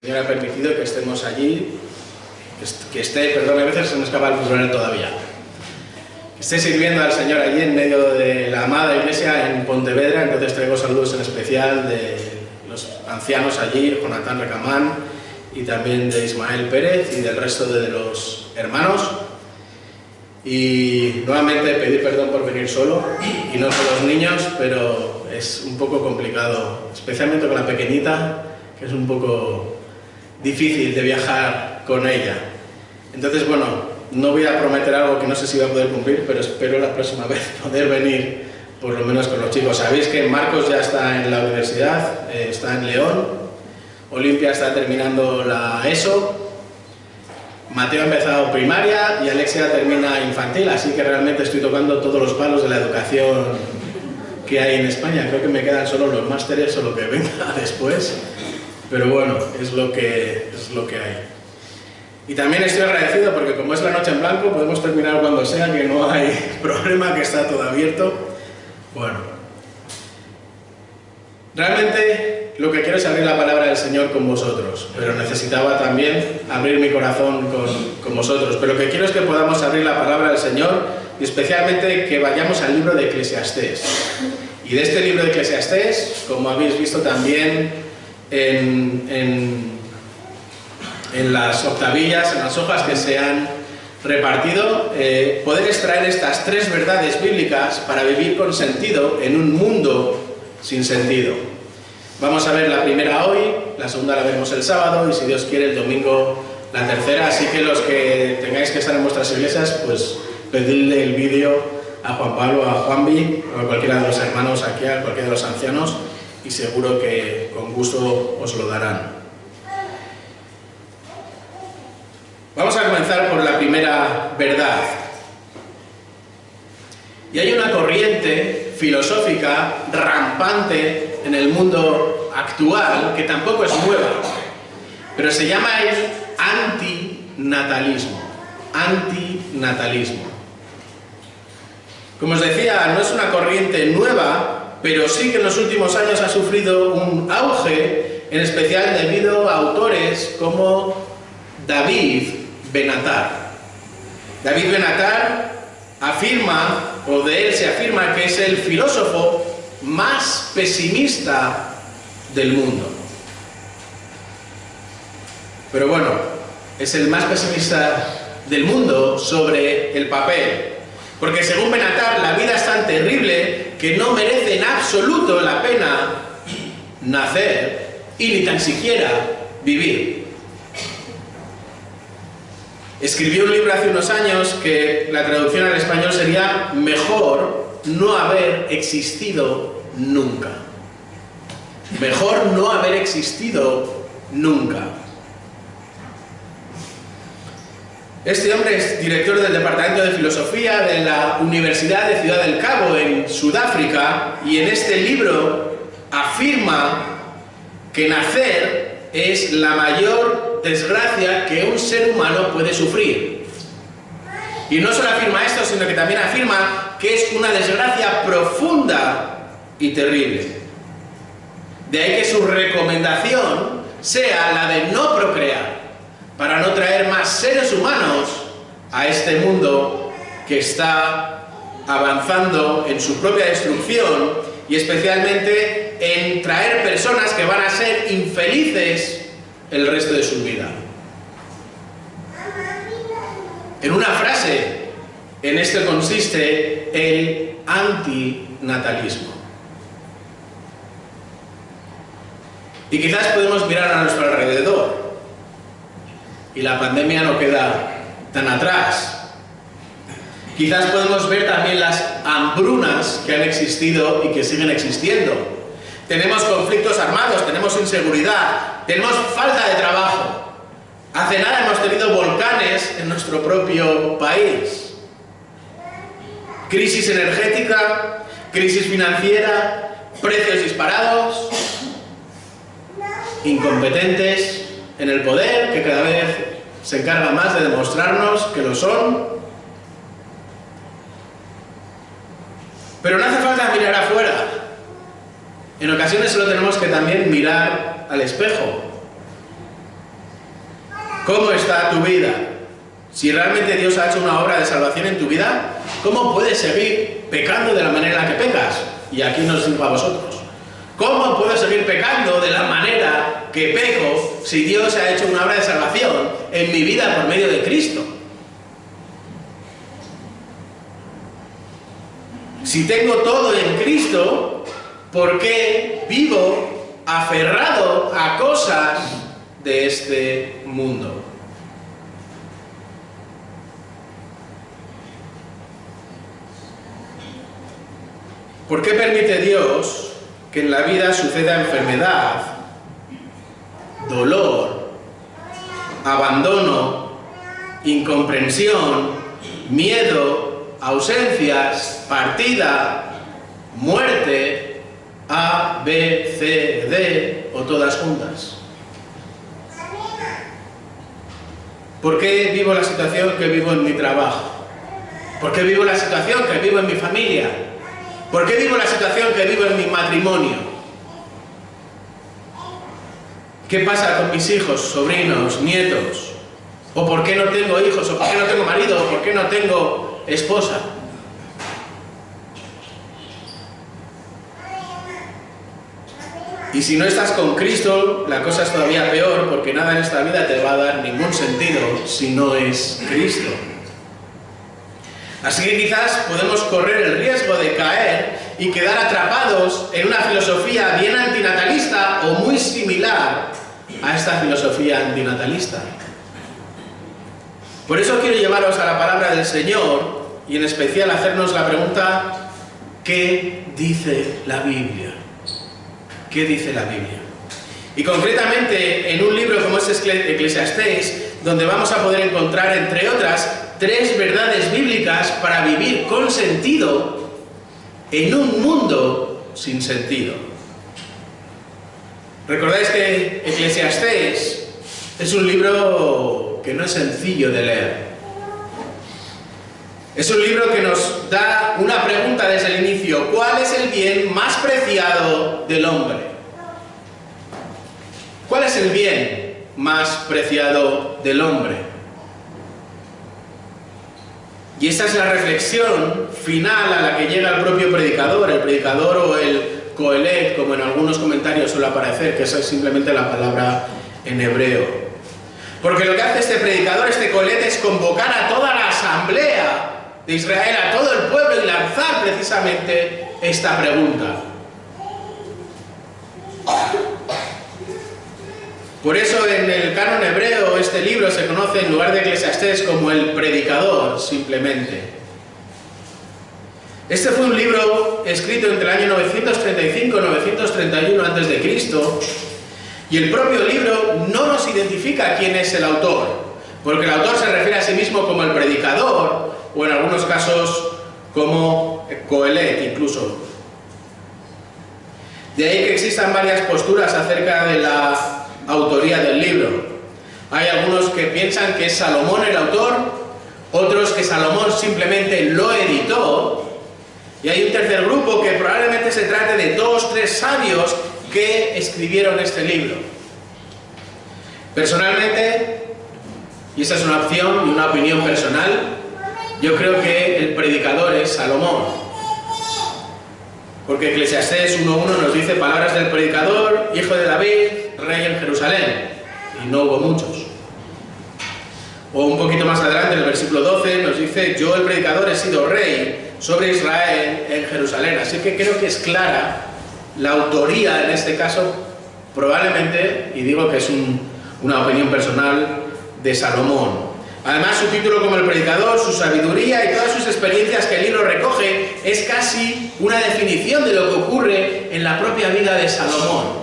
El Señor ha permitido que estemos allí, perdón, a veces se me escapa el plural todavía. Que esté sirviendo al Señor allí en medio de la amada iglesia en Pontevedra. Entonces traigo saludos en especial de los ancianos allí, Jonathan Recamán, y también de Ismael Pérez y del resto de los hermanos. Y nuevamente pedir perdón por venir solo y no con los niños, pero es un poco complicado, especialmente con la pequeñita, que es un poco difícil de viajar con ella. Entonces, bueno, no voy a prometer algo que no sé si voy a poder cumplir, pero espero la próxima vez poder venir, por lo menos con los chicos. Sabéis que Marcos ya está en la universidad, está en León, Olimpia está terminando la ESO, Mateo ha empezado primaria y Alexia termina infantil, así que realmente estoy tocando todos los palos de la educación que hay en España. Creo que me quedan solo los másteres o lo que venga después. Pero bueno, es lo que hay. Y también estoy agradecido porque como es la noche en blanco, podemos terminar cuando sea, que no hay problema, que está todo abierto. Bueno, realmente lo que quiero es abrir la palabra del Señor con vosotros, pero necesitaba también abrir mi corazón con vosotros. Pero lo que quiero es que podamos abrir la palabra del Señor y especialmente que vayamos al libro de Eclesiastés. Y de este libro de Eclesiastés, como habéis visto también en las octavillas, en las hojas que se han repartido, poder extraer estas tres verdades bíblicas para vivir con sentido en un mundo sin sentido. Vamos a ver la primera hoy, la segunda la veremos el sábado y si Dios quiere el domingo la tercera, así que los que tengáis que estar en vuestras iglesias, pues pedidle el vídeo a Juan Pablo, a Juanvi, o a cualquiera de los hermanos aquí, a cualquiera de los ancianos, y seguro que con gusto os lo darán. Vamos a comenzar por la primera verdad. Y hay una corriente filosófica rampante en el mundo actual, que tampoco es nueva, pero se llama el antinatalismo. Antinatalismo. Como os decía, no es una corriente nueva, pero sí que en los últimos años ha sufrido un auge, en especial debido a autores como David Ben-Attar. David Ben-Attar afirma, o de él se afirma, que es el filósofo más pesimista del mundo. Pero bueno, es el más pesimista del mundo sobre el papel. Porque según Ben-Attar, la vida es tan terrible que no merece en absoluto la pena nacer y ni tan siquiera vivir. Escribió un libro hace unos años que la traducción al español sería "Mejor no haber existido nunca". Mejor no haber existido nunca. Este hombre es director del Departamento de Filosofía de la Universidad de Ciudad del Cabo, en Sudáfrica, y en este libro afirma que nacer es la mayor desgracia que un ser humano puede sufrir. Y no solo afirma esto, sino que también afirma que es una desgracia profunda y terrible. De ahí que su recomendación sea la de no procrear, para no traer más seres humanos a este mundo que está avanzando en su propia destrucción y especialmente en traer personas que van a ser infelices el resto de su vida. En una frase, en esto consiste el antinatalismo. Y quizás podemos mirar a nuestro alrededor y la pandemia no queda tan atrás. Quizás podemos ver también las hambrunas que han existido y que siguen existiendo. Tenemos conflictos armados, tenemos inseguridad, tenemos falta de trabajo. Hace nada hemos tenido volcanes en nuestro propio país. Crisis energética, crisis financiera, precios disparados, incompetentes en el poder, que cada vez se encarga más de demostrarnos que lo son. Pero no hace falta mirar afuera. En ocasiones solo tenemos que también mirar al espejo. ¿Cómo está tu vida? Si realmente Dios ha hecho una obra de salvación en tu vida, ¿cómo puedes seguir pecando de la manera en la que pecas? Y aquí nos digo a vosotros. ¿Cómo puedo seguir pecando de la manera que peco si Dios ha hecho una obra de salvación en mi vida por medio de Cristo? Si tengo todo en Cristo, ¿por qué vivo aferrado a cosas de este mundo? ¿Por qué permite Dios que en la vida suceda enfermedad, dolor, abandono, incomprensión, miedo, ausencias, partida, muerte, A, B, C, D o todas juntas? ¿Por qué vivo la situación que vivo en mi trabajo? ¿Por qué vivo la situación que vivo en mi familia? ¿Por qué vivo la situación que vivo en mi matrimonio? ¿Qué pasa con mis hijos, sobrinos, nietos? ¿O por qué no tengo hijos? ¿O por qué no tengo marido? ¿O por qué no tengo esposa? Y si no estás con Cristo, la cosa es todavía peor, porque nada en esta vida te va a dar ningún sentido si no es Cristo. Así que quizás podemos correr el riesgo de caer y quedar atrapados en una filosofía bien antinatalista o muy similar a esta filosofía antinatalista. Por eso quiero llevaros a la palabra del Señor y en especial hacernos la pregunta: ¿qué dice la Biblia? ¿Qué dice la Biblia? Y concretamente en un libro como es Eclesiastés, donde vamos a poder encontrar, entre otras, 3 verdades bíblicas para vivir con sentido en un mundo sin sentido. Recordáis que Eclesiastés es un libro que no es sencillo de leer. Es un libro que nos da una pregunta desde el inicio: ¿cuál es el bien más preciado del hombre? ¿Cuál es el bien más preciado del hombre? Y esa es la reflexión final a la que llega el propio predicador o el Coelet, como en algunos comentarios suele aparecer, que esa es simplemente la palabra en hebreo. Porque lo que hace este predicador, este Coelet, es convocar a toda la asamblea de Israel, a todo el pueblo, y lanzar precisamente esta pregunta. Por eso en el canon hebreo este libro se conoce, en lugar de Eclesiastés, como el predicador, simplemente. Este fue un libro escrito entre el año 935 y 931 a.C., y el propio libro no nos identifica quién es el autor, porque el autor se refiere a sí mismo como el predicador, o en algunos casos como Coelet incluso. De ahí que existan varias posturas acerca de la autoría del libro. Hay algunos que piensan que es Salomón el autor, otros que Salomón simplemente lo editó, y hay un tercer grupo que probablemente se trate de 2 o 3 sabios que escribieron este libro. Personalmente, y esa es una opción y una opinión personal, yo creo que el predicador es Salomón, porque Eclesiastés 1.1 nos dice: palabras del predicador, hijo de David, rey en Jerusalén, y no hubo muchos. O un poquito más adelante, en el versículo 12, nos dice: yo, el predicador, he sido rey sobre Israel en Jerusalén. Así que creo que es clara la autoría en este caso, probablemente, y digo que es una opinión personal, de Salomón. Además, su título como el predicador, su sabiduría y todas sus experiencias que el libro recoge es casi una definición de lo que ocurre en la propia vida de Salomón.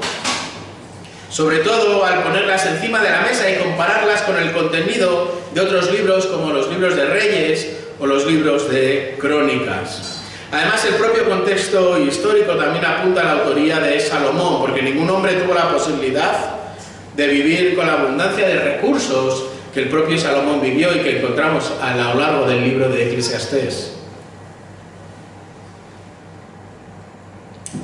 Sobre todo al ponerlas encima de la mesa y compararlas con el contenido de otros libros como los libros de Reyes o los libros de Crónicas. Además, el propio contexto histórico también apunta a la autoría de Salomón, porque ningún hombre tuvo la posibilidad de vivir con la abundancia de recursos que el propio Salomón vivió y que encontramos a lo largo del libro de Eclesiastés.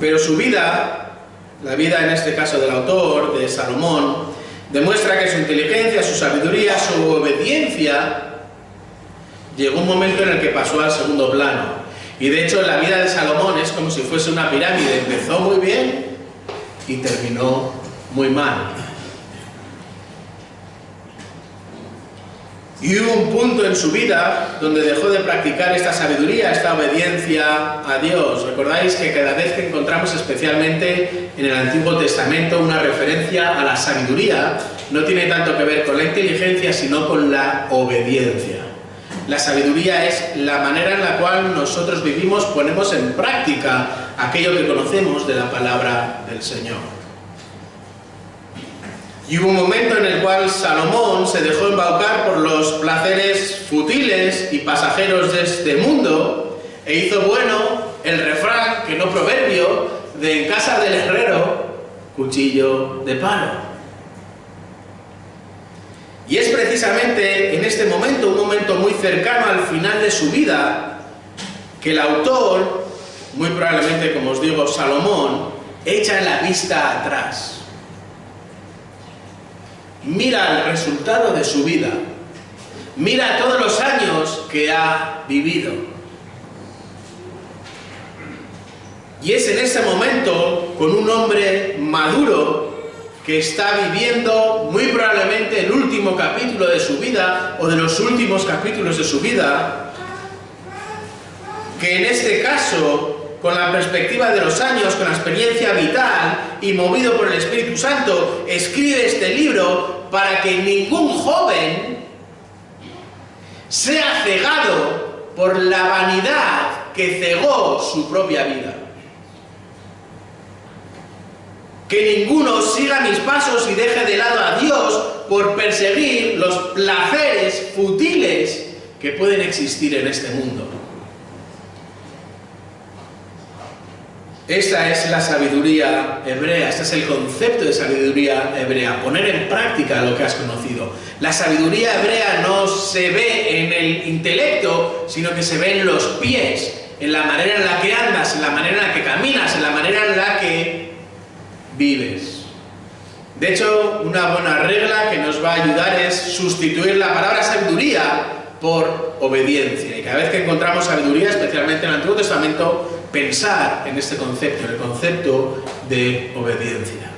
Pero su vida, la vida en este caso del autor, de Salomón, Demuestra que su inteligencia, su sabiduría, su obediencia llegó un momento en el que pasó al segundo plano. Y de hecho la vida de Salomón es como si fuese una pirámide. Empezó muy bien y terminó muy mal. Y hubo un punto en su vida donde dejó de practicar esta sabiduría, esta obediencia a Dios. Recordáis que cada vez que encontramos, especialmente en el Antiguo Testamento, una referencia a la sabiduría, no tiene tanto que ver con la inteligencia, sino con la obediencia. La sabiduría es la manera en la cual nosotros vivimos, ponemos en práctica aquello que conocemos de la palabra del Señor. Y hubo un momento en el cual Salomón se dejó embaucar por los placeres futiles y pasajeros de este mundo e hizo bueno el refrán, que no proverbio, de en casa del herrero, cuchillo de palo. Y es precisamente en este momento, un momento muy cercano al final de su vida, que el autor, muy probablemente, como os digo, Salomón, echa la vista atrás. Mira el resultado de su vida. Mira todos los años que ha vivido. Y es en ese momento, con un hombre maduro, que está viviendo muy probablemente el último capítulo de su vida, o de los últimos capítulos de su vida, que en este caso, con la perspectiva de los años, con la experiencia vital y movido por el Espíritu Santo, escribe este libro para que ningún joven sea cegado por la vanidad que cegó su propia vida. Que ninguno siga mis pasos y deje de lado a Dios por perseguir los placeres futiles que pueden existir en este mundo. Esta es la sabiduría hebrea, este es el concepto de sabiduría hebrea, poner en práctica lo que has conocido. La sabiduría hebrea no se ve en el intelecto, sino que se ve en los pies, en la manera en la que andas, en la manera en la que caminas, en la manera en la que vives. De hecho, una buena regla que nos va a ayudar es sustituir la palabra sabiduría por obediencia. Y cada vez que encontramos sabiduría, especialmente en el Antiguo Testamento, pensar en este concepto, en el concepto de obediencia.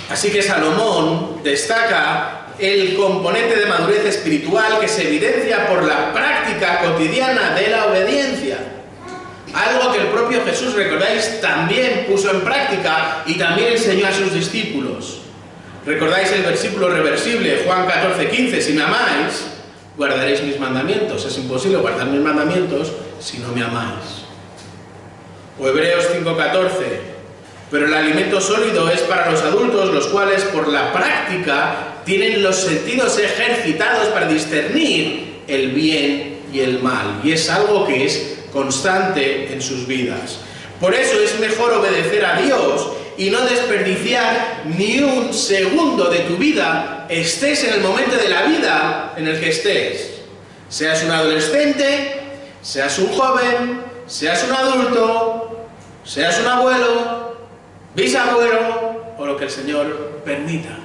Así que Salomón destaca el componente de madurez espiritual que se evidencia por la práctica cotidiana de la obediencia. Algo que el propio Jesús, recordáis, también puso en práctica y también enseñó a sus discípulos. ¿Recordáis el versículo reversible, Juan 14:15? Si me amáis, guardaréis mis mandamientos. Es imposible guardar mis mandamientos si no me amáis. O Hebreos 5:14. Pero el alimento sólido es para los adultos, los cuales por la práctica tienen los sentidos ejercitados para discernir el bien y el mal. Y es algo que es constante en sus vidas. Por eso es mejor obedecer a Dios y no desperdiciar ni un segundo de tu vida, estés en el momento de la vida en el que estés. Seas un adolescente, seas un joven, seas un adulto, seas un abuelo, bisabuelo o lo que el Señor permita.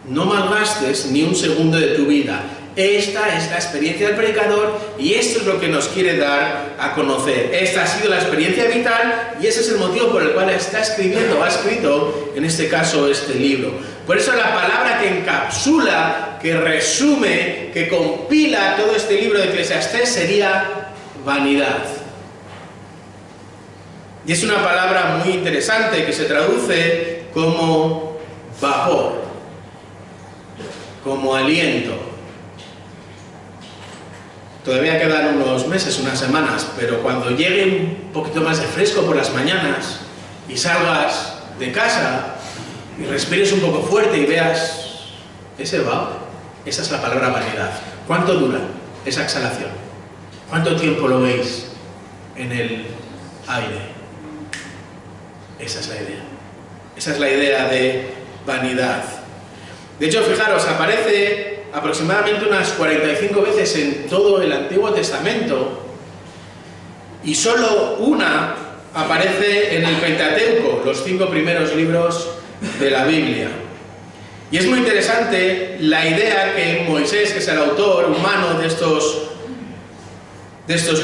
No malgastes ni un segundo de tu vida. Esta es la experiencia del predicador y esto es lo que nos quiere dar a conocer. Esta ha sido la experiencia vital y ese es el motivo por el cual está escribiendo, ha escrito en este caso este libro. Por eso la palabra que encapsula, que resume, que compila todo este libro de Eclesiastés sería vanidad. Y es una palabra muy interesante que se traduce como vapor, como aliento. Todavía quedan unos meses, unas semanas, pero cuando llegue un poquito más de fresco por las mañanas y salgas de casa y respires un poco fuerte y veas ese vapor, esa es la palabra vanidad. ¿Cuánto dura esa exhalación? ¿Cuánto tiempo lo veis en el aire? Esa es la idea. Esa es la idea de vanidad. De hecho, fijaros, aparece aproximadamente unas 45 veces en todo el Antiguo Testamento y solo una aparece en el Pentateuco, los 5 primeros libros de la Biblia. Y es muy interesante la idea que Moisés, que es el autor humano de estos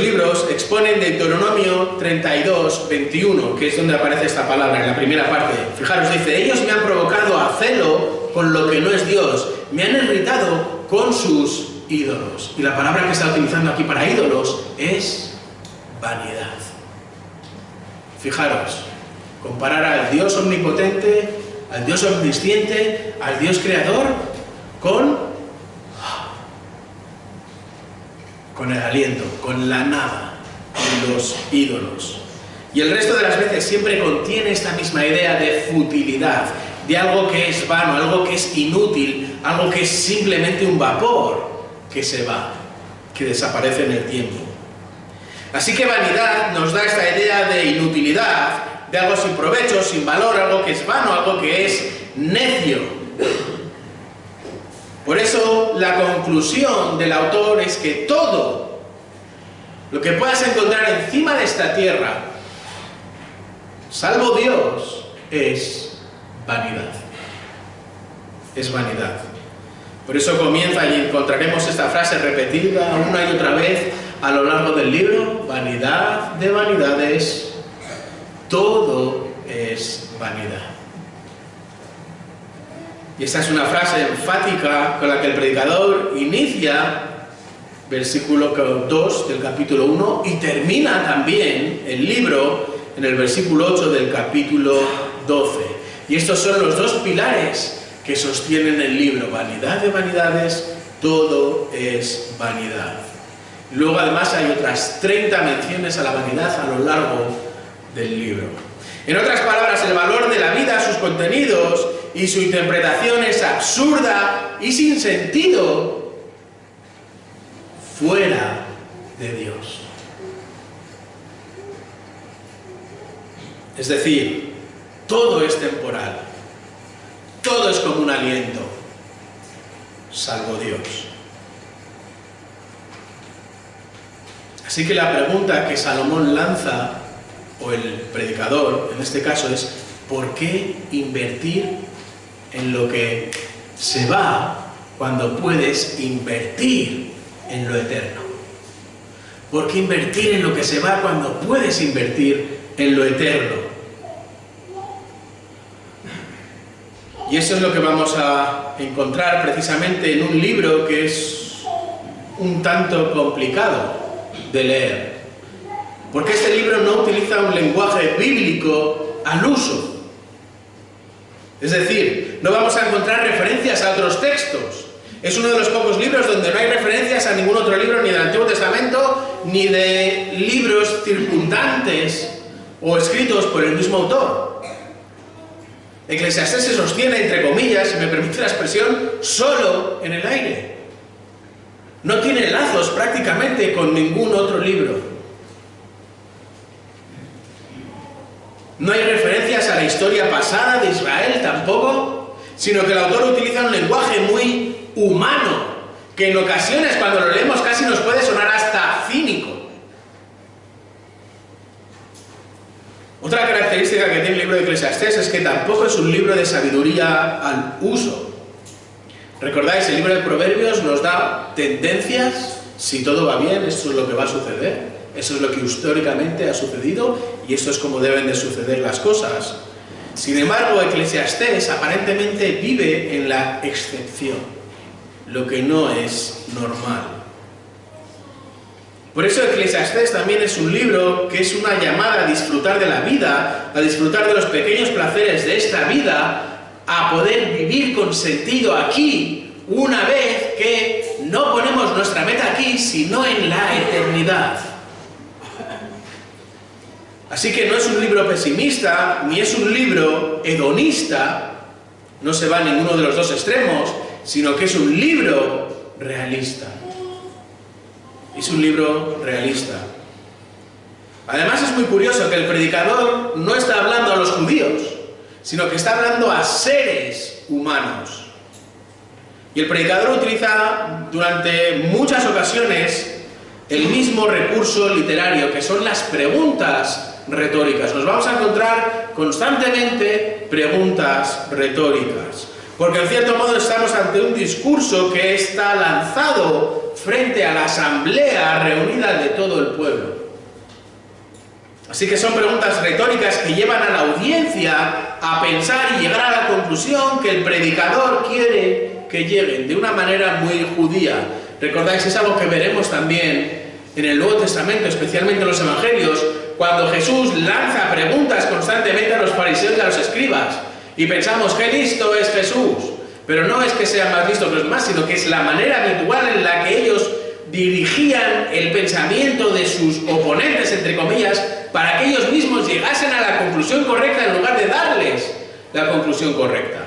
libros, expone en Deuteronomio 32, 21, que es donde aparece esta palabra, en la primera parte. Fijaros, dice: ellos me han provocado a celo con lo que no es Dios, me han irritado con sus ídolos. Y la palabra que está utilizando aquí para ídolos es vanidad. Fijaros, comparar al Dios omnipotente, al Dios omnisciente, al Dios creador, con el aliento, con la nada, con los ídolos. Y el resto de las veces siempre contiene esta misma idea de futilidad, de algo que es vano, algo que es inútil, algo que es simplemente un vapor que se va, que desaparece en el tiempo. Así que vanidad nos da esta idea de inutilidad, de algo sin provecho, sin valor, algo que es vano, algo que es necio. Por eso la conclusión del autor es que todo lo que puedas encontrar encima de esta tierra, salvo Dios, es vanidad. Es vanidad. Por eso comienza y encontraremos esta frase repetida una y otra vez a lo largo del libro: vanidad de vanidades, todo es vanidad. Y esta es una frase enfática con la que el predicador inicia versículo 2 del capítulo 1 y termina también el libro en el versículo 8 del capítulo 12. Y estos son los dos pilares que sostienen el libro: vanidad de vanidades, todo es vanidad. Luego además hay otras 30 menciones a la vanidad a lo largo del libro. En otras palabras, el valor de la vida, sus contenidos y su interpretación es absurda y sin sentido fuera de Dios. Es decir, todo es temporal, todo es como un aliento, salvo Dios. Así que la pregunta que Salomón lanza, o el predicador en este caso, es: ¿por qué invertir en lo que se va cuando puedes invertir en lo eterno? ¿Por qué invertir en lo que se va cuando puedes invertir en lo eterno? Y eso es lo que vamos a encontrar precisamente en un libro que es un tanto complicado de leer, porque este libro no utiliza un lenguaje bíblico al uso. Es decir, no vamos a encontrar referencias a otros textos. Es uno de los pocos libros donde no hay referencias a ningún otro libro, ni del Antiguo Testamento, ni de libros circundantes o escritos por el mismo autor. Eclesiastés se sostiene, entre comillas, si me permite la expresión, solo en el aire. No tiene lazos prácticamente con ningún otro libro. No hay referencias a la historia pasada de Israel tampoco, sino que el autor utiliza un lenguaje muy humano, que en ocasiones cuando lo leemos casi nos puede sonar hasta cínico. Otra característica que tiene el libro de Eclesiastés es que tampoco es un libro de sabiduría al uso. ¿Recordáis? El libro de Proverbios nos da tendencias: si todo va bien, esto es lo que va a suceder. Eso es lo que históricamente ha sucedido y esto es como deben de suceder las cosas. Sin embargo, Eclesiastés aparentemente vive en la excepción, lo que no es normal. Por eso Eclesiastés también es un libro que es una llamada a disfrutar de la vida, a disfrutar de los pequeños placeres de esta vida, a poder vivir con sentido aquí, una vez que no ponemos nuestra meta aquí, sino en la eternidad. Así que no es un libro pesimista, ni es un libro hedonista, no se va a ninguno de los dos extremos, sino que es un libro realista. Es un libro realista. Además es muy curioso que el predicador no está hablando a los judíos, sino que está hablando a seres humanos. Y el predicador utiliza durante muchas ocasiones el mismo recurso literario, que son las preguntas retóricas. Nos vamos a encontrar constantemente preguntas retóricas. Porque en cierto modo estamos ante un discurso que está lanzado frente a la asamblea reunida de todo el pueblo. Así que son preguntas retóricas que llevan a la audiencia a pensar y llegar a la conclusión que el predicador quiere que lleguen de una manera muy judía. Recordáis, es algo que veremos también en el Nuevo Testamento, especialmente en los Evangelios, cuando Jesús lanza preguntas constantemente a los fariseos y a los escribas. Y pensamos, qué listo es Jesús. Pero no es que sea más listo que los demás, sino que es la manera habitual en la que ellos dirigían el pensamiento de sus oponentes, entre comillas, para que ellos mismos llegasen a la conclusión correcta en lugar de darles la conclusión correcta.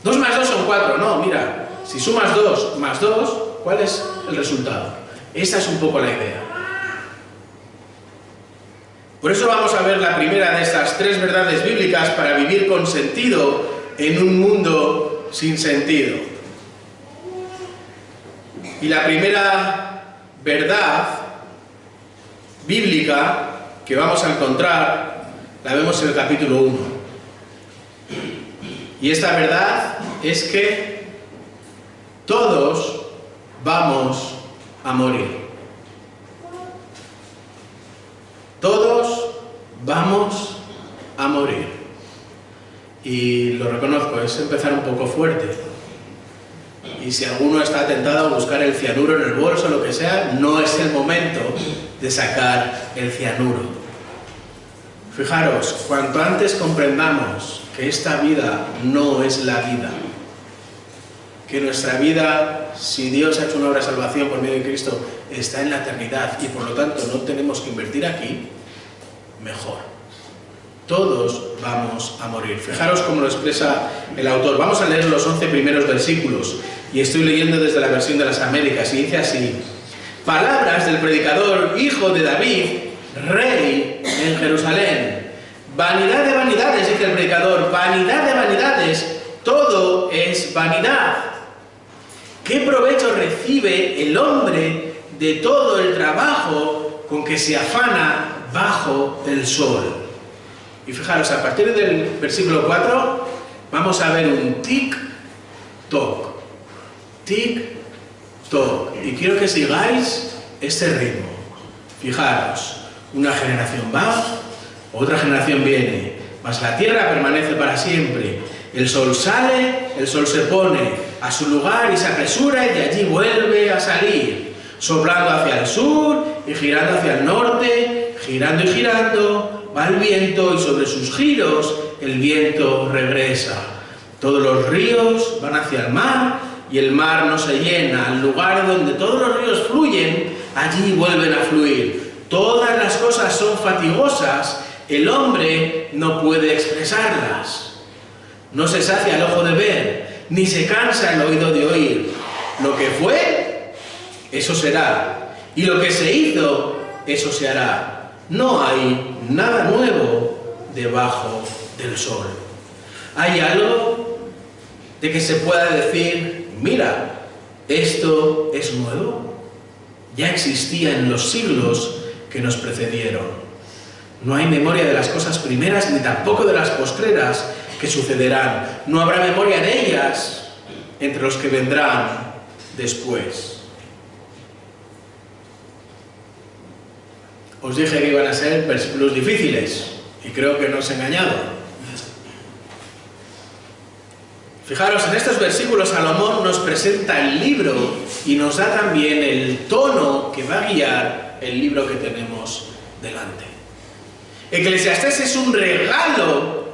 2 más 2 son 4. No, mira, si sumas 2 más 2, ¿cuál es el resultado? Esa es un poco la idea. Por eso vamos a ver la primera de estas 3 verdades bíblicas para vivir con sentido en un mundo sin sentido. Y la primera verdad bíblica que vamos a encontrar la vemos en el capítulo 1. Y esta verdad es que todos vamos a morir. Todos vamos a morir. Y lo reconozco, es empezar un poco fuerte. Y si alguno está tentado a buscar el cianuro en el bolso o lo que sea, no es el momento de sacar el cianuro. Fijaros, cuanto antes comprendamos que esta vida no es la vida, que nuestra vida, si Dios ha hecho una obra de salvación por medio de Cristo, está en la eternidad y por lo tanto no tenemos que invertir aquí, mejor. Todos vamos a morir. Fijaros cómo lo expresa el autor. Vamos a leer los 11 primeros versículos y estoy leyendo desde la versión de las Américas y dice así: palabras del predicador, hijo de David, rey en Jerusalén. Vanidad de vanidades, dice el predicador, vanidad de vanidades, todo es vanidad. ¿Qué provecho recibe el hombre de todo el trabajo con que se afana bajo el sol? Y fijaros, a partir del versículo 4 vamos a ver un tic-toc, tic-toc. Y quiero que sigáis este ritmo. Fijaros, una generación va, otra generación viene, mas la tierra permanece para siempre. El sol sale, el sol se pone a su lugar y se apresura y de allí vuelve a salir, soplando hacia el sur y girando hacia el norte, girando y girando. Va el viento y sobre sus giros el viento regresa. Todos los ríos van hacia el mar y el mar no se llena. Al lugar donde todos los ríos fluyen, allí vuelven a fluir. Todas las cosas son fatigosas, el hombre no puede expresarlas. No se sacia el ojo de ver, ni se cansa el oído de oír. Lo que fue, eso será. Y lo que se hizo, eso se hará. No hay nada nuevo debajo del sol. ¿Hay algo de que se pueda decir, mira, esto es nuevo? Ya existía en los siglos que nos precedieron. No hay memoria de las cosas primeras ni tampoco de las postreras que sucederán. No habrá memoria de ellas entre los que vendrán después. Os dije que iban a ser versículos difíciles y creo que no os he engañado. Fijaros, en estos versículos Salomón nos presenta el libro y nos da también el tono que va a guiar el libro que tenemos delante. Eclesiastés es un regalo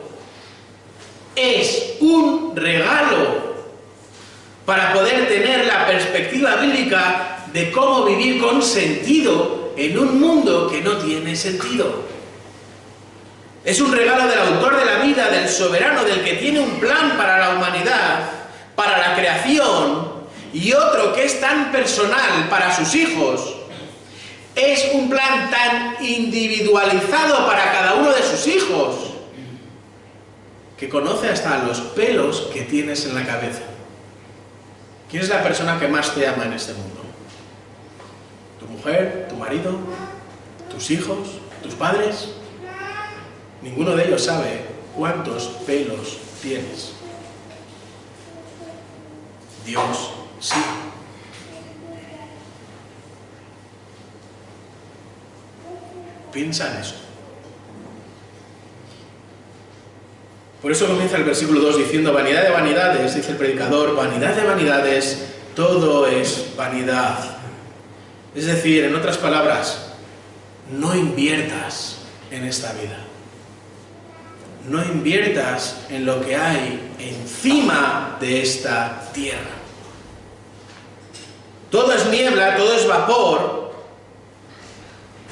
para poder tener la perspectiva bíblica de cómo vivir con sentido en un mundo que no tiene sentido. Es un regalo del autor de la vida, del soberano, del que tiene un plan para la humanidad, para la creación, y otro que es tan personal para sus hijos. Es un plan tan individualizado para cada uno de sus hijos, que conoce hasta los pelos que tienes en la cabeza. ¿Quién es la persona que más te ama en este mundo? ¿Tu mujer? ¿Tu marido? ¿Tus hijos? ¿Tus padres? Ninguno de ellos sabe cuántos pelos tienes. Dios sí. Piensa en eso. Por eso comienza el versículo 2 diciendo: vanidad de vanidades, dice el predicador, vanidad de vanidades, todo es vanidad. Es decir, en otras palabras, no inviertas en esta vida. No inviertas en lo que hay encima de esta tierra. Todo es niebla, todo es vapor.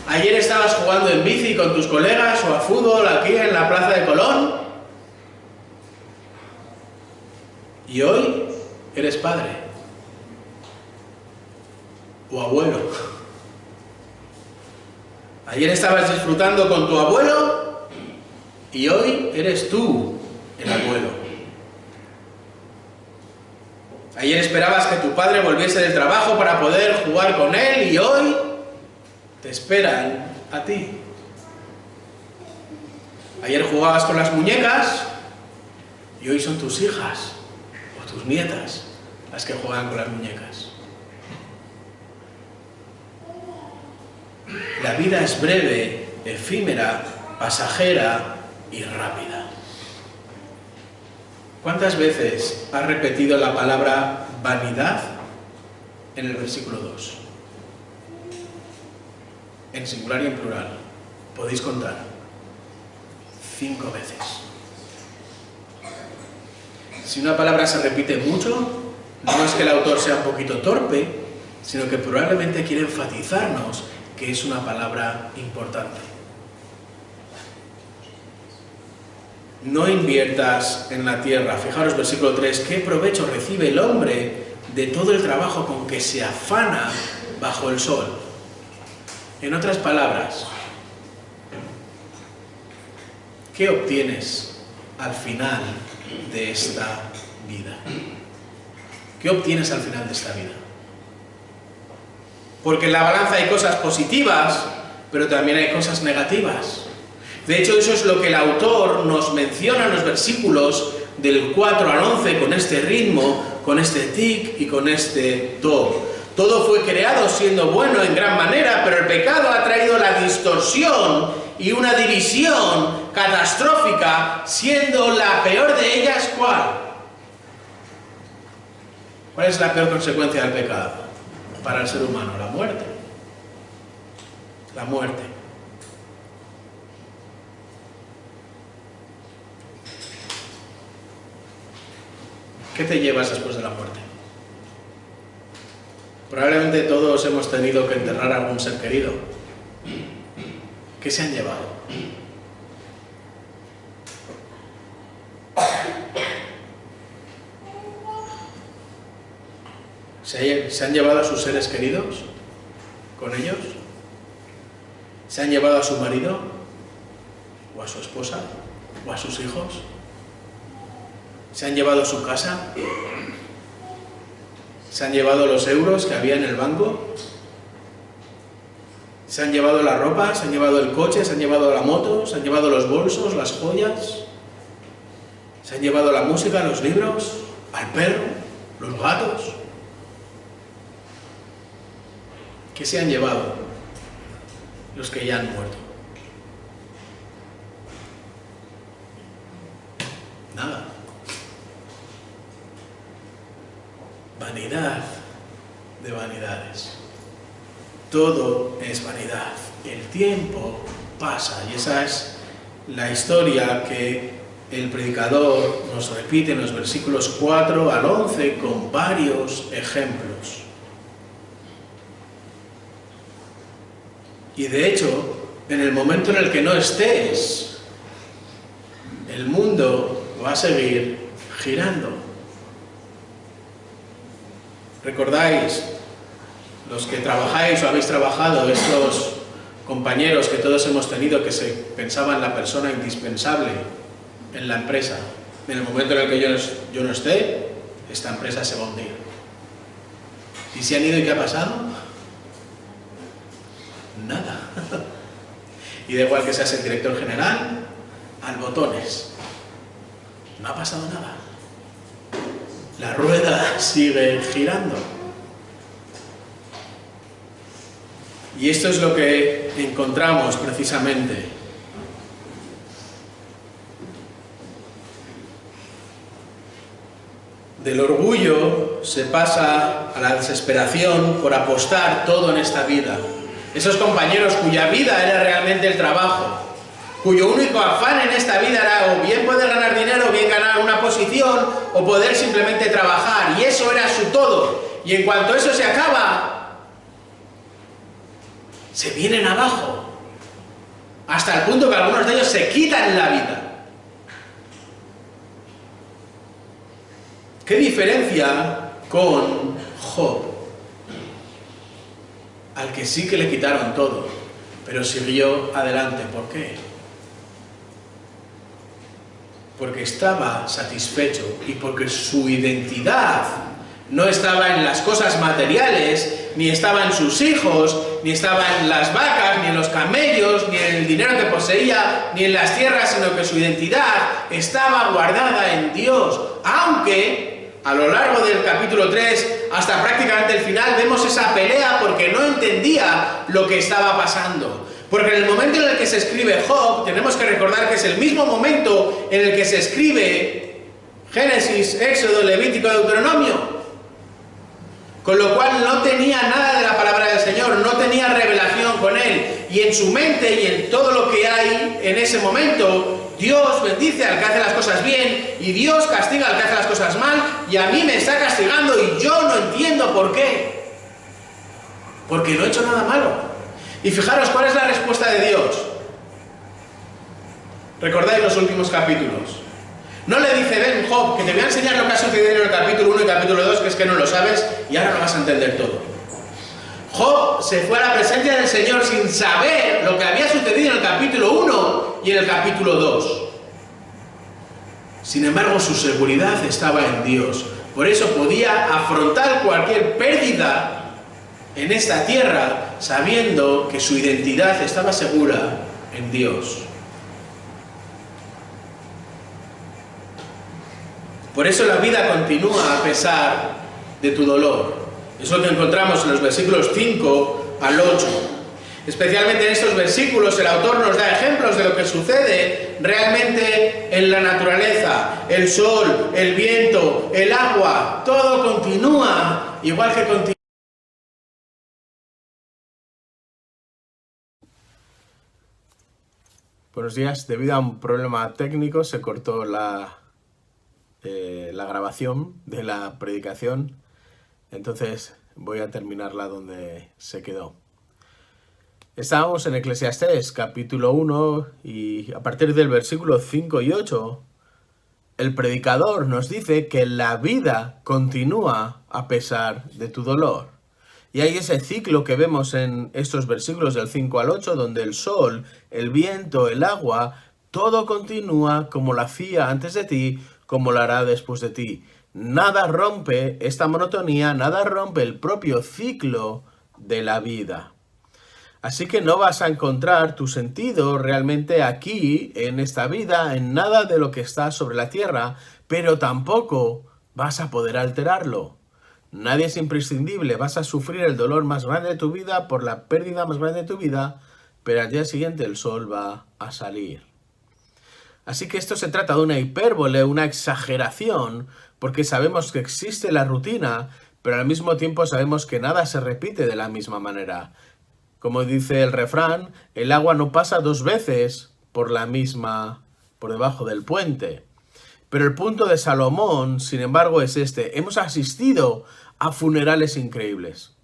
Ayer estabas jugando en bici con tus colegas o a fútbol aquí en la Plaza de Colón. Y hoy eres padre o abuelo. Ayer estabas disfrutando con tu abuelo y hoy eres tú el abuelo. Ayer esperabas que tu padre volviese del trabajo para poder jugar con él y hoy te esperan a ti. Ayer jugabas con las muñecas y hoy son tus hijas o tus nietas las que juegan con las muñecas. La vida es breve, efímera, pasajera y rápida. ¿Cuántas veces has repetido la palabra vanidad en el versículo 2? En singular y en plural. Podéis contar. 5 veces. Si una palabra se repite mucho, no es que el autor sea un poquito torpe, sino que probablemente quiere enfatizarnos que es una palabra importante. No inviertas en la tierra. Fijaros, versículo 3, ¿qué provecho recibe el hombre de todo el trabajo con que se afana bajo el sol? En otras palabras, ¿qué obtienes al final de esta vida? ¿Qué obtienes al final de esta vida? Porque en la balanza hay cosas positivas, pero también hay cosas negativas. De hecho, eso es lo que el autor nos menciona en los versículos del 4 al 11, con este ritmo, con este tic y con este do. Todo fue creado siendo bueno en gran manera, pero el pecado ha traído la distorsión y una división catastrófica, siendo la peor de ellas, ¿cuál? ¿Cuál es la peor consecuencia del pecado para el ser humano? La muerte. La muerte. ¿Qué te llevas después de la muerte? Probablemente todos hemos tenido que enterrar a algún ser querido. ¿Qué se han llevado? ¿Se han llevado a sus seres queridos con ellos? ¿Se han llevado a su marido? ¿O a su esposa? ¿O a sus hijos? ¿Se han llevado su casa? ¿Se han llevado los euros que había en el banco? ¿Se han llevado la ropa? ¿Se han llevado el coche? ¿Se han llevado la moto? ¿Se han llevado los bolsos? ¿Las joyas? ¿Se han llevado la música? ¿Los libros? ¿Al perro? ¿Los gatos? ¿Qué se han llevado los que ya han muerto? Nada. Vanidad de vanidades. Todo es vanidad. El tiempo pasa y esa es la historia que el predicador nos repite en los versículos 4 al 11 con varios ejemplos. Y de hecho, en el momento en el que no estés, el mundo va a seguir girando. ¿Recordáis, los que trabajáis o habéis trabajado, estos compañeros que todos hemos tenido que se pensaban la persona indispensable en la empresa? En el momento en el que yo no esté, esta empresa se va a hundir. ¿Y se han ido y qué ha pasado? Nada. Y da igual que seas el director general, al botones. no ha pasado nada. La rueda sigue girando. Y esto es lo que encontramos precisamente. Del orgullo se pasa a la desesperación por apostar todo en esta vida. Esos compañeros cuya vida era realmente el trabajo, cuyo único afán en esta vida era o bien poder ganar dinero, o bien ganar una posición, o poder simplemente trabajar, y eso era su todo. Y en cuanto eso se acaba, se vienen abajo, hasta el punto que algunos de ellos se quitan la vida. ¿Qué diferencia con Job? Al que sí que le quitaron todo, pero siguió adelante. ¿Por qué? Porque estaba satisfecho y porque su identidad no estaba en las cosas materiales, ni estaba en sus hijos, ni estaba en las vacas, ni en los camellos, ni en el dinero que poseía, ni en las tierras, sino que su identidad estaba guardada en Dios. Aunque a lo largo del capítulo 3, hasta prácticamente el final, vemos esa pelea porque no entendía lo que estaba pasando. Porque en el momento en el que se escribe Job, tenemos que recordar que es el mismo momento en el que se escribe Génesis, Éxodo, Levítico, Deuteronomio. Con lo cual no tenía nada de la palabra del Señor, no tenía revelación con él. Y en su mente y en todo lo que hay en ese momento, Dios bendice al que hace las cosas bien y Dios castiga al que hace las cosas mal, y a mí me está castigando y yo no entiendo por qué. Porque no he hecho nada malo. Y fijaros cuál es la respuesta de Dios. ¿Recordáis los últimos capítulos? No le dice, ven Job, que te voy a enseñar lo que ha sucedido en el capítulo 1 y capítulo 2, que es que no lo sabes y ahora lo vas a entender todo. Job se fue a la presencia del Señor sin saber lo que había sucedido en el capítulo 1 y en el capítulo 2. Sin embargo, su seguridad estaba en Dios. Por eso podía afrontar cualquier pérdida en esta tierra, sabiendo que su identidad estaba segura en Dios. Por eso la vida continúa a pesar de tu dolor. Es lo que encontramos en los versículos 5 al 8. Especialmente en estos versículos el autor nos da ejemplos de lo que sucede realmente en la naturaleza. El sol, el viento, el agua, todo continúa igual que continúa. Buenos días. Debido a un problema técnico se cortó la grabación de la predicación, entonces voy a terminarla donde se quedó. Estábamos en Eclesiastés capítulo 1 y a partir del versículo 5 y 8 el predicador nos dice que la vida continúa a pesar de tu dolor. Y hay ese ciclo que vemos en estos versículos del 5 al 8 donde el sol, el viento, el agua, todo continúa como lo hacía antes de ti, como lo hará después de ti. Nada rompe esta monotonía, nada rompe el propio ciclo de la vida. Así que no vas a encontrar tu sentido realmente aquí, en esta vida, en nada de lo que está sobre la tierra, pero tampoco vas a poder alterarlo. Nadie es imprescindible, vas a sufrir el dolor más grande de tu vida por la pérdida más grande de tu vida, pero al día siguiente el sol va a salir. Así que esto se trata de una hipérbole, una exageración, porque sabemos que existe la rutina, pero al mismo tiempo sabemos que nada se repite de la misma manera. Como dice el refrán, el agua no pasa dos veces por debajo del puente. Pero el punto de Salomón, sin embargo, es este. Hemos asistido a funerales increíbles.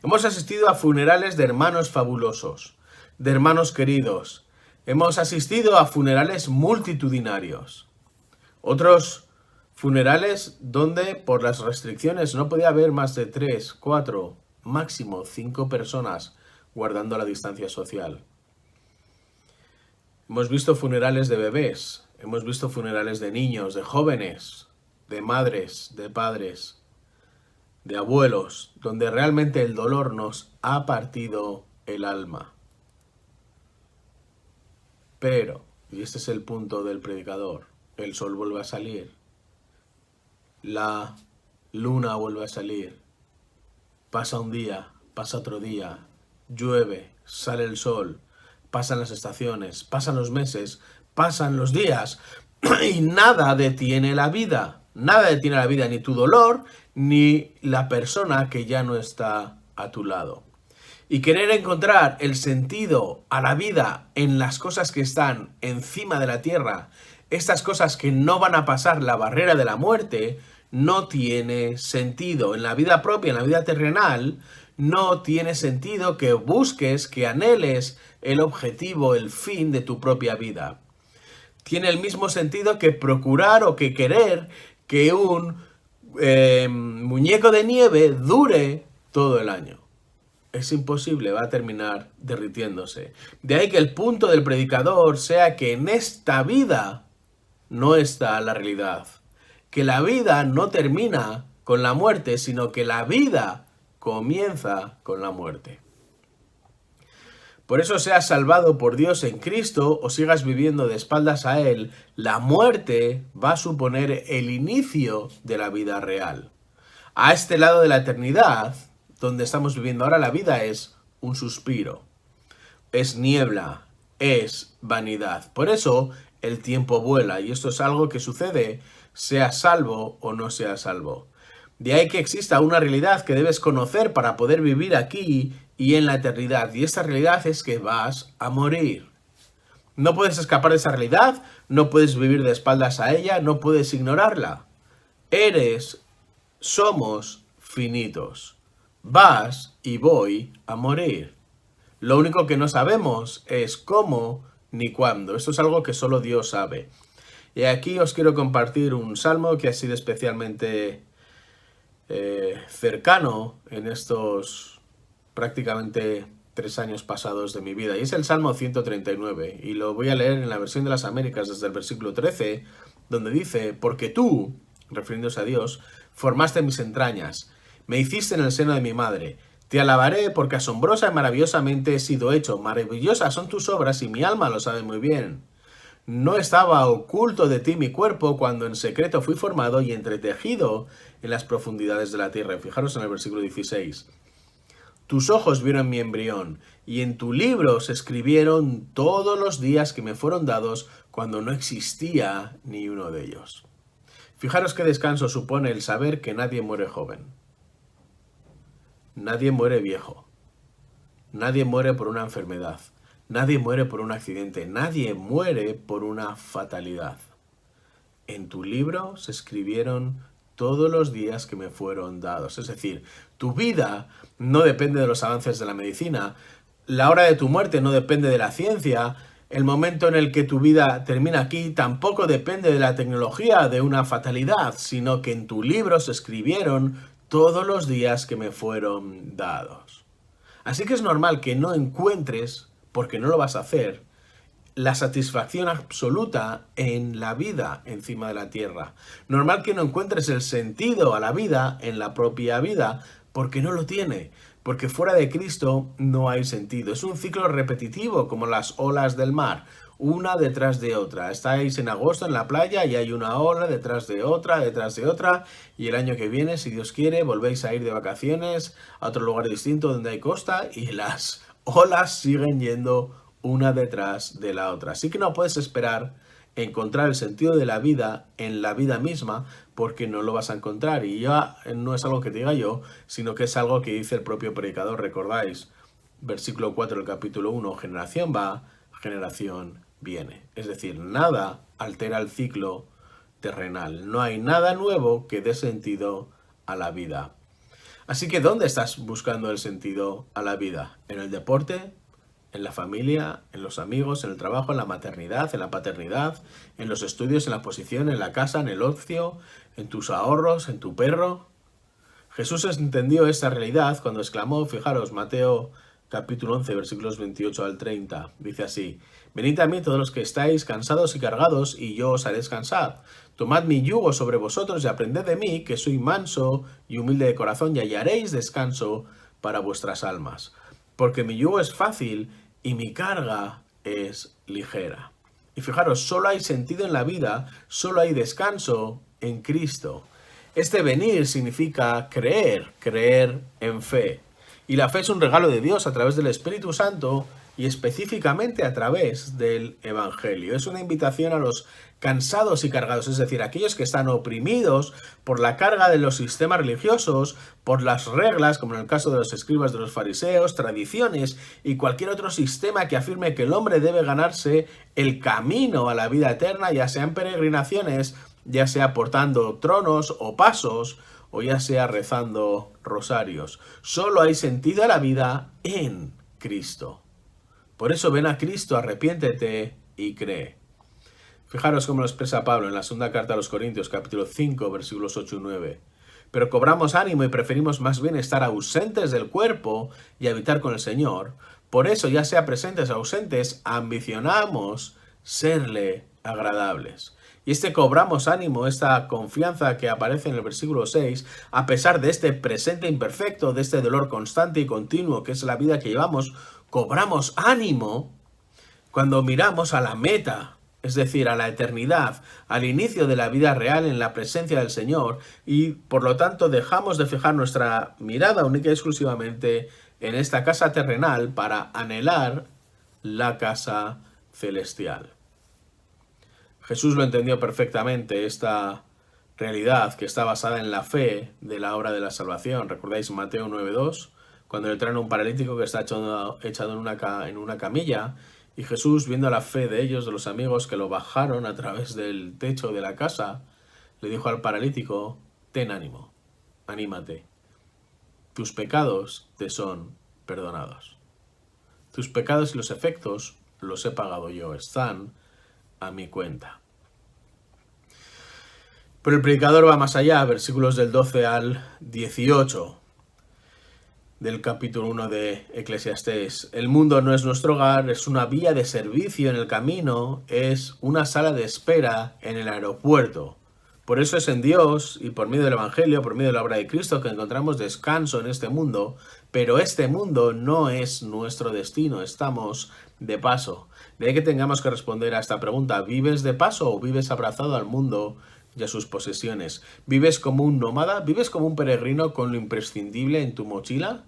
Hemos asistido a funerales de hermanos fabulosos, de hermanos queridos. Hemos asistido a funerales multitudinarios. Otros funerales donde por las restricciones no podía haber más de 3, 4, máximo 5 personas guardando la distancia social. Hemos visto funerales de bebés, hemos visto funerales de niños, de jóvenes, de madres, de padres, de abuelos, donde realmente el dolor nos ha partido el alma. Pero, y este es el punto del predicador, el sol vuelve a salir, la luna vuelve a salir, pasa un día, pasa otro día, llueve, sale el sol, pasan las estaciones, pasan los meses, pasan los días y nada detiene la vida. Nada detiene la vida, ni tu dolor, ni la persona que ya no está a tu lado. Y querer encontrar el sentido a la vida en las cosas que están encima de la tierra, estas cosas que no van a pasar la barrera de la muerte, no tiene sentido. En la vida propia, en la vida terrenal, no tiene sentido que busques, que anheles el objetivo, el fin de tu propia vida. Tiene el mismo sentido que procurar o que querer que un muñeco de nieve dure todo el año. Es imposible, va a terminar derritiéndose. De ahí que el punto del predicador sea que en esta vida no está la realidad. Que la vida no termina con la muerte, sino que la vida comienza con la muerte. Por eso seas salvado por Dios en Cristo o sigas viviendo de espaldas a Él, la muerte va a suponer el inicio de la vida real. A este lado de la eternidad, donde estamos viviendo ahora, la vida es un suspiro, es niebla, es vanidad. Por eso el tiempo vuela y esto es algo que sucede, seas salvo o no seas salvo. De ahí que exista una realidad que debes conocer para poder vivir aquí y en la eternidad. Y esa realidad es que vas a morir. No puedes escapar de esa realidad, no puedes vivir de espaldas a ella, no puedes ignorarla. Somos finitos. Vas y voy a morir. Lo único que no sabemos es cómo ni cuándo. Esto es algo que solo Dios sabe. Y aquí os quiero compartir un salmo que ha sido especialmente cercano en estos prácticamente 3 años pasados de mi vida. Y es el Salmo 139. Y lo voy a leer en la versión de las Américas desde el versículo 13, donde dice: porque tú, refiriéndose a Dios, formaste mis entrañas, me hiciste en el seno de mi madre. Te alabaré porque asombrosa y maravillosamente he sido hecho. Maravillosas son tus obras y mi alma lo sabe muy bien. No estaba oculto de ti mi cuerpo cuando en secreto fui formado y entretejido en las profundidades de la tierra. Fijaros en el versículo 16. Tus ojos vieron mi embrión y en tu libro se escribieron todos los días que me fueron dados cuando no existía ni uno de ellos. Fijaros qué descanso supone el saber que nadie muere joven. Nadie muere viejo. Nadie muere por una enfermedad. Nadie muere por un accidente. Nadie muere por una fatalidad. En tu libro se escribieron todos los días que me fueron dados. Es decir, tu vida no depende de los avances de la medicina. La hora de tu muerte no depende de la ciencia. El momento en el que tu vida termina aquí tampoco depende de la tecnología, de una fatalidad, sino que en tu libro se escribieron todos los días que me fueron dados. Así que es normal que no encuentres, porque no lo vas a hacer, la satisfacción absoluta en la vida encima de la tierra. Normal que no encuentres el sentido a la vida en la propia vida, porque no lo tiene. Porque fuera de Cristo no hay sentido. Es un ciclo repetitivo, como las olas del mar, una detrás de otra. Estáis en agosto en la playa y hay una ola detrás de otra, y el año que viene, si Dios quiere, volvéis a ir de vacaciones a otro lugar distinto donde hay costa y las olas siguen yendo una detrás de la otra. Así que no puedes esperar encontrar el sentido de la vida en la vida misma, porque no lo vas a encontrar. Y ya no es algo que te diga yo, sino que es algo que dice el propio predicador. Recordáis, versículo 4 del capítulo 1, generación va, generación viene. Es decir, nada altera el ciclo terrenal. No hay nada nuevo que dé sentido a la vida. Así que, ¿dónde estás buscando el sentido a la vida? ¿En el deporte? ¿En la familia? ¿En los amigos? ¿En el trabajo? ¿En la maternidad? ¿En la paternidad? ¿En los estudios? ¿En la posición? ¿En la casa? ¿En el ocio? ¿En tus ahorros? ¿En tu perro? Jesús entendió esta realidad cuando exclamó, fijaros, Mateo capítulo 11, versículos 28 al 30, dice así: venid a mí todos los que estáis cansados y cargados, y yo os haré descansar. Tomad mi yugo sobre vosotros y aprended de mí, que soy manso y humilde de corazón, y hallaréis descanso para vuestras almas. Porque mi yugo es fácil y mi carga es ligera. Y fijaros, solo hay sentido en la vida, solo hay descanso en Cristo. Este venir significa creer, creer en fe. Y la fe es un regalo de Dios a través del Espíritu Santo y específicamente a través del Evangelio. Es una invitación a los cansados y cargados, es decir, aquellos que están oprimidos por la carga de los sistemas religiosos, por las reglas, como en el caso de los escribas, de los fariseos, tradiciones y cualquier otro sistema que afirme que el hombre debe ganarse el camino a la vida eterna, ya sea en peregrinaciones, ya sea portando tronos o pasos, o ya sea rezando rosarios. Solo hay sentido a la vida en Cristo. Por eso ven a Cristo, arrepiéntete y cree. Fijaros cómo lo expresa Pablo en la segunda carta a los Corintios, capítulo 5, versículos 8 y 9. Pero cobramos ánimo y preferimos más bien estar ausentes del cuerpo y habitar con el Señor. Por eso, ya sea presentes o ausentes, ambicionamos serle agradables. Y este cobramos ánimo, esta confianza que aparece en el versículo 6, a pesar de este presente imperfecto, de este dolor constante y continuo que es la vida que llevamos, cobramos ánimo cuando miramos a la meta, es decir, a la eternidad, al inicio de la vida real en la presencia del Señor, y por lo tanto dejamos de fijar nuestra mirada única y exclusivamente en esta casa terrenal para anhelar la casa celestial. Jesús lo entendió perfectamente, esta realidad que está basada en la fe de la obra de la salvación. ¿Recordáis Mateo 9:2? Cuando le traen a un paralítico que está echado en una camilla, y Jesús, viendo la fe de ellos, de los amigos que lo bajaron a través del techo de la casa, le dijo al paralítico: ten ánimo, anímate, tus pecados te son perdonados. Tus pecados y los efectos los he pagado yo, están a mi cuenta. Pero el predicador va más allá, versículos del 12 al 18 del capítulo 1 de Eclesiastés. El mundo no es nuestro hogar, es una vía de servicio en el camino, es una sala de espera en el aeropuerto. Por eso es en Dios y por medio del Evangelio, por medio de la obra de Cristo, que encontramos descanso en este mundo, pero este mundo no es nuestro destino, estamos de paso. De ahí que tengamos que responder a esta pregunta: ¿vives de paso o vives abrazado al mundo y a sus posesiones? ¿Vives como un nómada? ¿Vives como un peregrino con lo imprescindible en tu mochila?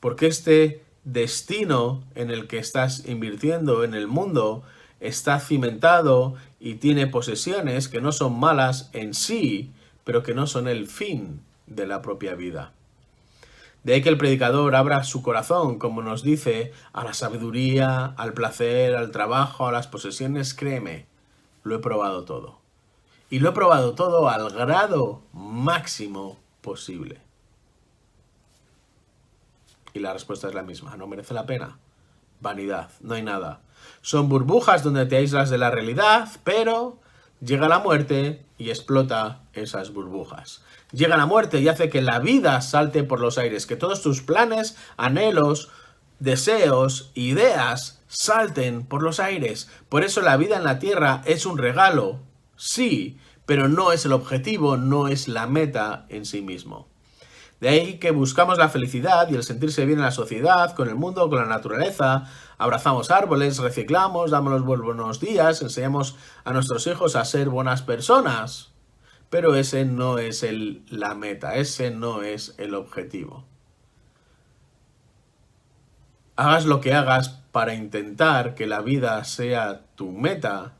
Porque este destino en el que estás invirtiendo en el mundo está cimentado y tiene posesiones que no son malas en sí, pero que no son el fin de la propia vida. De ahí que el predicador abra su corazón, como nos dice, a la sabiduría, al placer, al trabajo, a las posesiones. Créeme, lo he probado todo. Y lo he probado todo al grado máximo posible. Y la respuesta es la misma: no merece la pena. Vanidad, no hay nada. Son burbujas donde te aíslas de la realidad, pero llega la muerte y explota esas burbujas. Llega la muerte y hace que la vida salte por los aires, que todos tus planes, anhelos, deseos, ideas salten por los aires. Por eso la vida en la tierra es un regalo, sí, pero no es el objetivo, no es la meta en sí mismo. De ahí que buscamos la felicidad y el sentirse bien en la sociedad, con el mundo, con la naturaleza. Abrazamos árboles, reciclamos, damos los buenos días, enseñamos a nuestros hijos a ser buenas personas. Pero ese no es la meta, ese no es el objetivo. Hagas lo que hagas para intentar que la vida sea tu meta,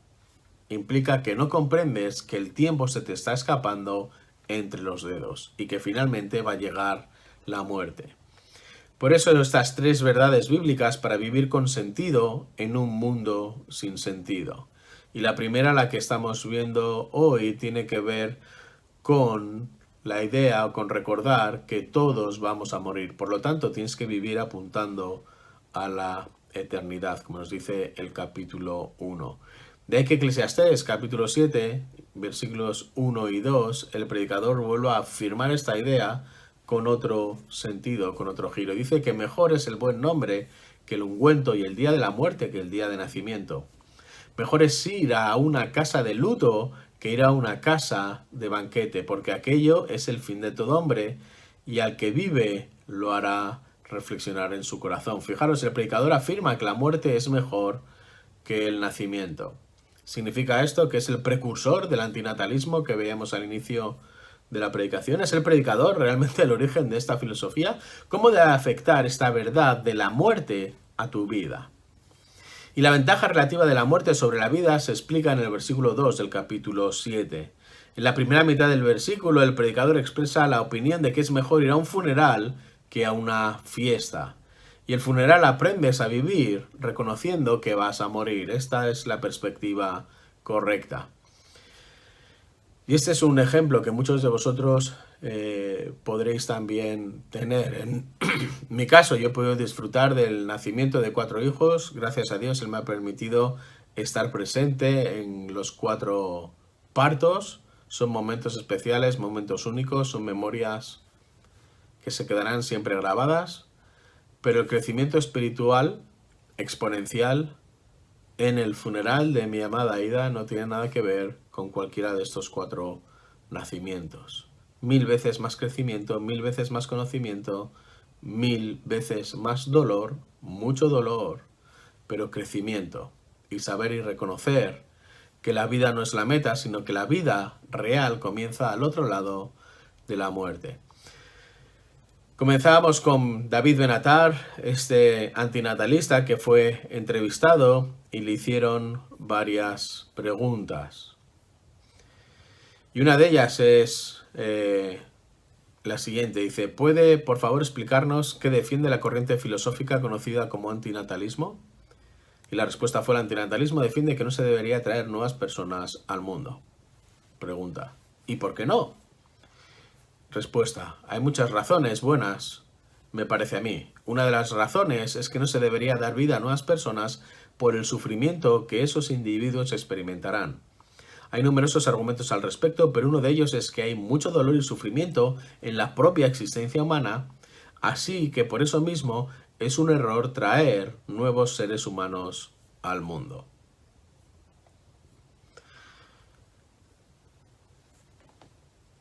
implica que no comprendes que el tiempo se te está escapando entre los dedos y que finalmente va a llegar la muerte. Por eso estas tres verdades bíblicas para vivir con sentido en un mundo sin sentido. Y la primera, la que estamos viendo hoy, tiene que ver con la idea o con recordar que todos vamos a morir. Por lo tanto, tienes que vivir apuntando a la eternidad, como nos dice el capítulo 1. De ahí que Eclesiastés, capítulo 7, versículos 1 y 2, el predicador vuelve a afirmar esta idea con otro sentido, con otro giro. Dice que mejor es el buen nombre que el ungüento y el día de la muerte que el día de nacimiento. Mejor es ir a una casa de luto que ir a una casa de banquete, porque aquello es el fin de todo hombre y al que vive lo hará reflexionar en su corazón. Fijaros, el predicador afirma que la muerte es mejor que el nacimiento. Significa esto que es el precursor del antinatalismo que veíamos al inicio de la predicación. ¿Es el predicador realmente el origen de esta filosofía? ¿Cómo debe afectar esta verdad de la muerte a tu vida? Y la ventaja relativa de la muerte sobre la vida se explica en el versículo 2 del capítulo 7. En la primera mitad del versículo, el predicador expresa la opinión de que es mejor ir a un funeral que a una fiesta. Y el funeral aprendes a vivir reconociendo que vas a morir. Esta es la perspectiva correcta. Y este es un ejemplo que muchos de vosotros podréis también tener. En mi caso, yo he podido disfrutar del nacimiento de 4 hijos. Gracias a Dios, Él me ha permitido estar presente en los 4 partos. Son momentos especiales, momentos únicos, son memorias que se quedarán siempre grabadas. Pero el crecimiento espiritual exponencial en el funeral de mi amada Aida no tiene nada que ver con cualquiera de estos 4 nacimientos. 1000 veces más crecimiento, 1000 veces más conocimiento, 1000 veces más dolor, mucho dolor, pero crecimiento. Y saber y reconocer que la vida no es la meta, sino que la vida real comienza al otro lado de la muerte. Comenzábamos con David Benatar, este antinatalista que fue entrevistado y le hicieron varias preguntas. Y una de ellas es la siguiente. Dice, ¿puede por favor explicarnos qué defiende la corriente filosófica conocida como antinatalismo? Y la respuesta fue, el antinatalismo defiende que no se debería traer nuevas personas al mundo. Pregunta, ¿y por qué no? Respuesta, hay muchas razones buenas, me parece a mí. Una de las razones es que no se debería dar vida a nuevas personas por el sufrimiento que esos individuos experimentarán. Hay numerosos argumentos al respecto, pero uno de ellos es que hay mucho dolor y sufrimiento en la propia existencia humana, así que por eso mismo es un error traer nuevos seres humanos al mundo.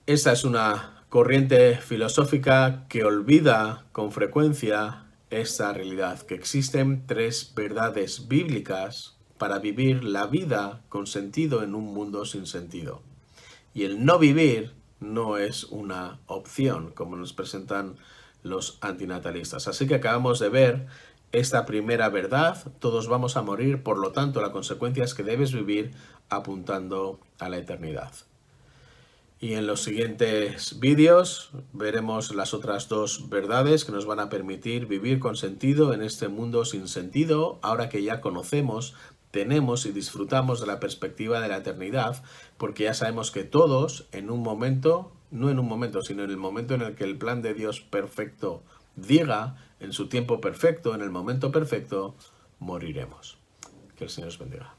Esta es una corriente filosófica que olvida con frecuencia esta realidad, que existen 3 verdades bíblicas para vivir la vida con sentido en un mundo sin sentido. Y el no vivir no es una opción, como nos presentan los antinatalistas. Así que acabamos de ver esta primera verdad, todos vamos a morir, por lo tanto la consecuencia es que debes vivir apuntando a la eternidad. Y en los siguientes vídeos veremos las otras 2 verdades que nos van a permitir vivir con sentido en este mundo sin sentido, ahora que ya conocemos, tenemos y disfrutamos de la perspectiva de la eternidad, porque ya sabemos que todos en un momento, no en un momento, sino en el momento en el que el plan de Dios perfecto diga, en su tiempo perfecto, en el momento perfecto, moriremos. Que el Señor os bendiga.